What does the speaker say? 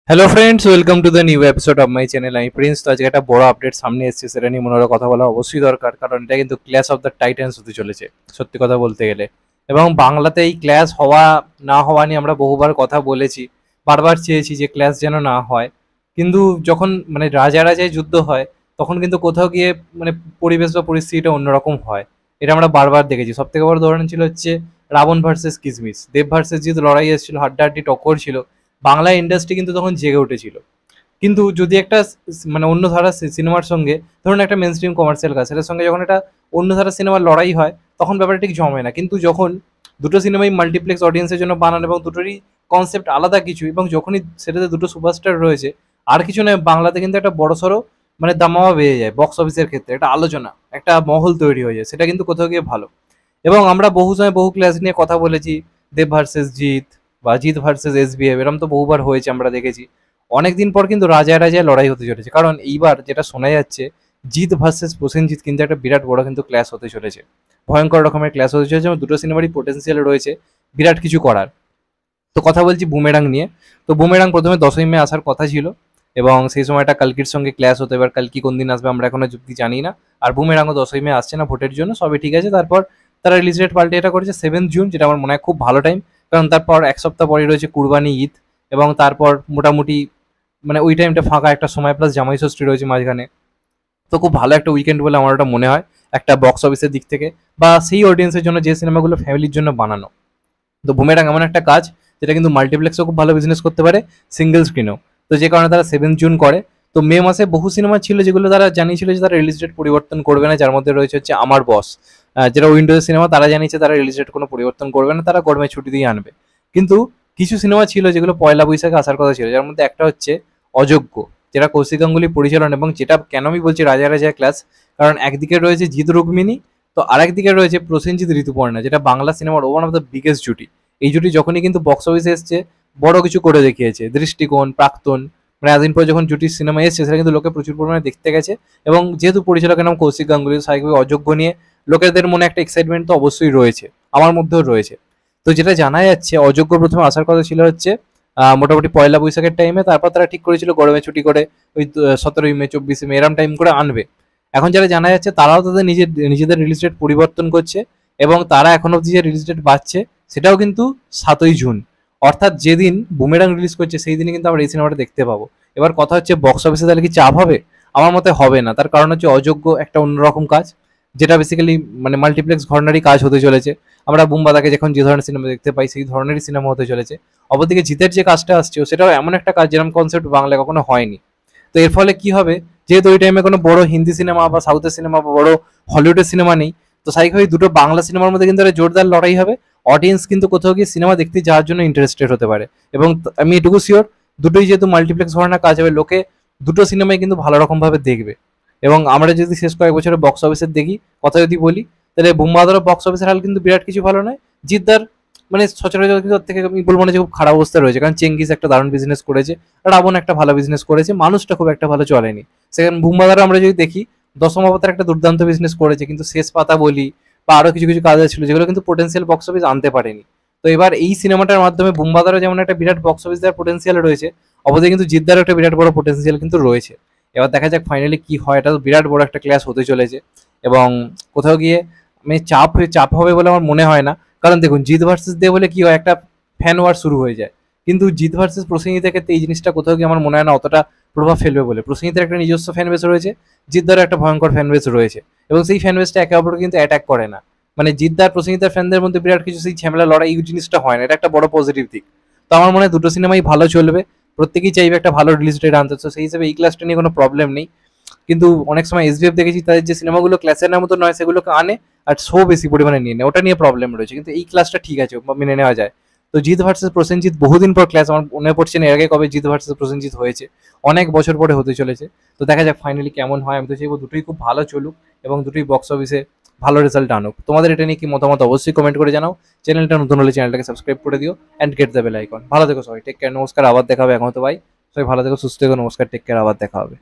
Hello friends, welcome to the new episode of my channel. আমি Prince. তো আজকে একটা বড় আপডেট সামনে এসেছে, সেটা নিয়ে মনে হলো কথা বলা অবশ্যই দরকার, কারণ এটা কিন্তু ক্ল্যাশ অফ দ্য টাইটান্স হতে চলেছে সত্যি কথা বলতে গেলে। এবং বাংলাতে এই ক্ল্যাশ হওয়া না হওয়া নিয়ে আমরা বহুবার কথা বলেছি, বারবার চেয়েছি যে ক্ল্যাশ যেন না হয়। কিন্তু যখন রাজা রাজায় যুদ্ধ হয়, তখন কিন্তু কোথাও গিয়ে মানে পরিবেশ বা পরিস্থিতিটা অন্যরকম হয়। এটা আমরা বারবার দেখেছি। সব থেকে বড় উদাহরণ ছিল হচ্ছে রাবণ ভার্সেস কিসমিস, দেব ভার্সেস জিৎ লড়াই এসেছিল, হাড্ডাহাড্ডি টক্কর ছিল। বাংলা ইন্ডাস্ট্রি কিন্তু তখন জেগে উঠেছিল। কিন্তু যদি একটা অন্য ধারা সিনেমার সঙ্গে, ধরুন একটা মেন স্ট্রিম কমার্শিয়াল কাজ, সেটার সঙ্গে যখন একটা অন্য ধারা সিনেমার লড়াই হয়, তখন ব্যাপারটা ঠিক জমে না। কিন্তু যখন দুটো সিনেমাই মাল্টিপ্লেক্স অডিয়েন্সের জন্য বানানো এবং দুটোরই কনসেপ্ট আলাদা কিছু, এবং যখনই সেটাতে দুটো সুপারস্টার রয়েছে, আর কিছু নয়, বাংলাতে কিন্তু একটা বড়সড় দামামা বেড়ে যায় বক্স অফিসের ক্ষেত্রে। একটা আলোচনা, একটা মহল তৈরি হয়ে যায়, সেটা কিন্তু কোথাও গিয়ে ভালো। এবং আমরা বহু সময় বহু ক্লাস নিয়ে কথা বলেছি, দেব ভার্সেস জিৎ বা জিৎ ভার্সেস এসবিএফ, এরকম তো বহুবার হয়েছে, আমরা দেখেছি। অনেকদিন পর কিন্তু রাজায় রাজায় লড়াই হতে চলেছে, কারণ এইবার যেটা শোনা যাচ্ছে, জিৎ ভার্সেস প্রসেনজিৎ কিন্তু একটা বিরাট বড় কিন্তু ক্লাস হতে চলেছে। ভয়ঙ্কর রকমের ক্লাস হতে চলেছে, এবং দুটো সিনেমারই পোটেন্সিয়াল রয়েছে বিরাট কিছু করার। তো কথা বলছি বুমেরাং নিয়ে। তো বুমেরাং প্রথমে 10ই মে আসার কথা ছিল, এবং সেই সময়টা কালকির সঙ্গে ক্ল্যাশ হতো। এবার কালকি কোন দিন আসবে আমরা এখনো যুক্তি জানি না। আর বুমেরাংও 10ই মে আসছে না ভোটের জন্য, সবই ঠিক আছে। তারপর তারা রিলিজ ডেট পাল্টে এটা করেছে 7 জুন, যেটা আমার মনে হয় খুব ভালো টাইম। কারণ তারপর এক সপ্তাহ পরে রয়েছে কুরবানি ঈদ, এবং তারপর মোটামুটি ওই টাইমটা ফাঁকা একটা সময়, প্লাস জামাই ষষ্ঠী রয়েছে মাঝখানে। তো খুব ভালো একটা উইকেন্ড বলে আমার ওটা মনে হয়, একটা বক্স অফিসের দিক থেকে, বা সেই অডিয়েন্সের জন্য যে সিনেমাগুলো ফ্যামিলির জন্য বানানো। তো বুমেরাং এমন একটা কাজ যেটা কিন্তু মাল্টিপ্লেক্সও খুব ভালো বিজনেস করতে পারে, সিঙ্গেল স্ক্রিনেও। তো যে কারণে তারা 7 জুন করে। তো মে মাসে বহু সিনেমা ছিল যেগুলো তারা জানিয়েছিল যে তারা রিলিজ ডেট পরিবর্তন করবে না, যার মধ্যে রয়েছে হচ্ছে আমার বস, যেটা উইন্ডোজের সিনেমা। তারা জানিয়েছে তারা রিলিজ ডেট কোনো পরিবর্তন করবে না, তারা গরমে ছুটি দিয়ে আনবে। কিন্তু কিছু সিনেমা ছিল যেগুলো পয়লা বৈশাখে আসার কথা ছিল, যার মধ্যে একটা হচ্ছে অযোগ্য, যেটা কৌশিক গাঙ্গুলি পরিচালনা, এবং যেটা কেন আমি বলছি রাজা রাজা ক্লাস, কারণ একদিকে রয়েছে জিৎ রুক্মিণী, তো আরেকদিকে রয়েছে প্রসেনজিৎ ঋতুপর্ণা, যেটা বাংলা সিনেমার ওয়ান অফ দ্য বিগেস্ট জুটি। এই জুটি যখনই কিন্তু বক্স অফিসে এসছে, বড় কিছু করে দেখিয়েছে। দৃষ্টিকোণ, প্রাক্তন, এতদিন পর যখন জুটির সিনেমা এসছে, সেটা কিন্তু লোকে প্রচুর পরিমাণে দেখতে গেছে। এবং যেহেতু পরিচালকের নাম কৌশিক গাঙ্গুলি, স্বাভাবিকভাবে অযোগ্য নিয়ে লোকেদের মনে একটা এক্সাইটমেন্ট তো অবশ্যই রয়েছে, আমার মধ্যেও রয়েছে। তো যেটা জানা যাচ্ছে, অযোগ্য প্রথমে আসার কথা ছিল হচ্ছে মোটামুটি পয়লা বৈশাখের টাইমে। তারপর তারা ঠিক করেছিল গরমে ছুটি করে ওই 17ই মে, 24শে মে এরম টাইম করে আনবে। এখন যারা জানা যাচ্ছে, তারাও তাদের নিজেদের রিলিজ ডেট পরিবর্তন করছে, এবং তারা এখন অব্দি যে রিলিজ ডেট পাচ্ছে সেটাও কিন্তু 7ই জুন। অর্থাৎ যেদিন বুমেরাং রিলিজ করছে সেই দিনে কিন্তু আমরা এই সিনেমাটা দেখতে পাবো। এবার কথা হচ্ছে, বক্স অফিসে তাহলে কি চাপ হবে? আমার মতে হবে না। তার কারণ হচ্ছে অযোগ্য একটা অন্যরকম কাজ, যেটা বেসিক্যালি মাল্টিপ্লেক্স ঘরনারই কাজ হতে চলেছে। আমরা বুম্বাদাকে যখন যে ধরনের সিনেমা দেখতে পাই, সেই ধরনেরই সিনেমা হতে চলেছে। অপরদিকে জিতের যে কাজটা আসছে, সেটাও এমন একটা কাজ যেরকম কনসেপ্ট বাংলায় কখনো হয়নি। তো এর ফলে কি হবে, যেহেতু ওই টাইমে কোনো বড় হিন্দি সিনেমা বা সাউথের সিনেমা বা বড় হলিউডের সিনেমা নেই, তো স্বাভাবিকভাবেই দুটো বাংলা সিনেমার মধ্যে কিন্তু একটা জোরদার লড়াই হবে। অডিয়েন্স কিন্তু কোথাও গিয়ে সিনেমা দেখতে যাওয়ার জন্য ইন্টারেস্টেড হতে পারে। এবং আমি এটুকু শিওর, দুটোই যেহেতু মাল্টিপ্লেক্স ঘরানার কাজ হবে, লোকে দুটো সিনেমাই কিন্তু ভালো রকম ভাবে দেখবে। এবং আমরা যদি শেষ কয়েক বছরে বক্স অফিসের দেখি, কথা যদি বলি, তাহলে বুম্বাদারও বক্স অফিসের হাল কিন্তু বিরাট কিছু ভালো নয়। জিদ্দার সচরাচর কিন্তু থেকে আমি বলবো না যে খুব খারাপ অবস্থা রয়েছে, কারণ চেঙ্গিস একটা দারুণ বিজনেস করেছে, রাবণ একটা ভালো বিজনেস করেছে, মানুষটা খুব একটা ভালো চলেনি। সেখানে বুম্বাদারও আমরা যদি দেখি, দশম অবতার একটা দুর্দান্ত বিজনেস করেছে, কিন্তু শেষ পাতা বলি বা আরো কিছু কিছু কাজ ছিল যেগুলো কিন্তু পোটেন্সিয়াল বক্স অফিস আনতে পারেনি। তো এবার এই সিনেমাটার মাধ্যমে বুম্বাদারও যেমন একটা বিরাট বক্স অফিস দেওয়ার পোটেন্সিয়াল রয়েছে, অবশ্যই কিন্তু জিদ্দারও একটা বিরাট বড় পোটেন্সিয়াল কিন্তু রয়েছে। এবার দেখা যাক ফাইনালি কি হয়। এটা তো বিরাট বড় একটা ক্লাস হতে চলেছে, এবং কোথাও গিয়ে চাপ হবে বলে আমার মনে হয় না। কারণ দেখুন, জিৎ ভার্সেস দেব বলে কি হয়, একটা ফ্যান ওয়ার শুরু হয়ে যায়। কিন্তু জিৎ ভার্সেস প্রসেনজিতের ক্ষেত্রে এই জিনিসটা কোথাও গিয়ে আমার মনে হয় না অতটা প্রভাব ফেলবে বলে। প্রসেনজিতের একটা নিজস্ব ফ্যান বেস রয়েছে, জিদ্দারও একটা ভয়ঙ্কর ফ্যান বেস রয়েছে, এবং সেই ফ্যান বেসটা একে অপরকে কিন্তু অ্যাটাক করে না। জিদ্দার প্রসেনজিতের ফ্যানদের মধ্যে বিরাট কিছু সেই ঝামেলা লড়াই এই জিনিসটা হয় না, এটা একটা বড় পজিটিভ দিক। তো আমার মনে হয় দুটো সিনেমাই ভালো চলবে, প্রত্যেকেই চাইবে একটা ভালো রিলিজ ডেট আনতে। তো সেই হিসেবে এই ক্লাসটা নিয়ে কোনো প্রবলেম নেই। কিন্তু অনেক সময় এসবিএফ দেখেছি তাদের যে সিনেমাগুলো ক্লাসের মতো নয়, সেগুলোকে আনে আর শো বেশি পরিমাণে নিয়ে নেয়, ওটা নিয়ে প্রবলেম রয়েছে। কিন্তু এই ক্লাসটা ঠিক আছে, মেনে নেওয়া যায়। তো জিৎ ভার্সেস প্রসেনজিৎ বহুদিন পর ক্লাস, আমার মনে পড়ছে না এর আগে কবে জিৎ ভার্সেস প্রসেনজিৎ হয়েছে, অনেক বছর পরে হতে চলেছে। তো দেখা যাক ফাইনালি কেমন হয়। আমি তো চাইবো দুটোই খুব ভালো চলুক, এবং দুটোই বক্স অফিসে ভালো রেজাল্ট আনুক। তোমাদের এটা নিয়ে কি মতামত অবশ্যই কমেন্ট করে জানাও। চ্যানেলটা নতুন হলে চ্যানেলটাকে সাবস্ক্রাইব করে দিও, and get the bell icon. ভালো থেকো সবাই, টেক কেয়ার, নমস্কার, আবার দেখা হবে। এখন তো ভাই সবাই ভালো থেকো, সুস্থ থেকো, নমস্কার, টেক কেয়ার, আবার দেখা হবে।